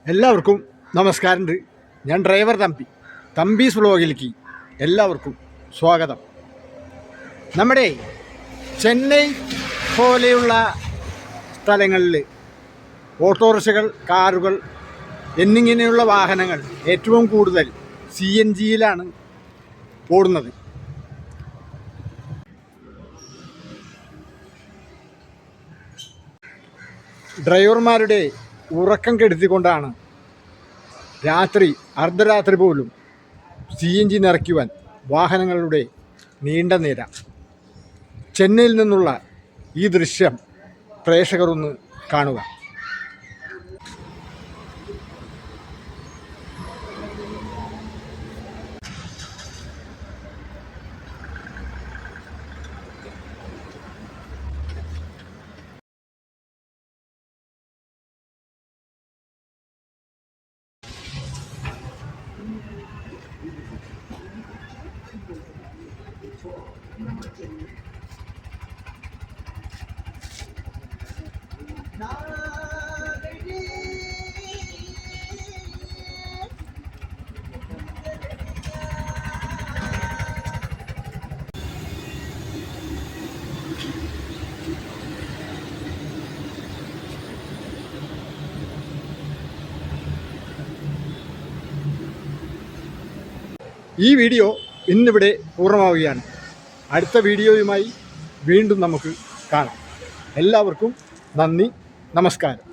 എല്ലാവർക്കും നമസ്കാരമുണ്ട്. ഞാൻ ഡ്രൈവർ തമ്പീസ് വ്ളോഗിലേക്ക് എല്ലാവർക്കും സ്വാഗതം. നമ്മുടെ ചെന്നൈ പോലെയുള്ള സ്ഥലങ്ങളിൽ ഓട്ടോറിക്ഷകൾ, കാറുകൾ എന്നിങ്ങനെയുള്ള വാഹനങ്ങൾ ഏറ്റവും കൂടുതൽ CNGയിലാണ് ഓടുന്നത്. ഡ്രൈവർമാരുടെ ഉറക്കം കെടുത്തിക്കൊണ്ടാണ് അർദ്ധരാത്രി പോലും CNG നിറയ്ക്കുവാൻ വാഹനങ്ങളുടെ നീണ്ട നിര. ചെന്നൈയിൽ നിന്നുള്ള ഈ ദൃശ്യം പ്രേക്ഷകർ ഒന്ന് കാണുക. ഈ വീഡിയോ ഇന്നിവിടെ പൂർണ്ണമാവുകയാണ്. അടുത്ത വീഡിയോയുമായി വീണ്ടും നമുക്ക് കാണാം. എല്ലാവർക്കും നന്ദി, നമസ്കാരം.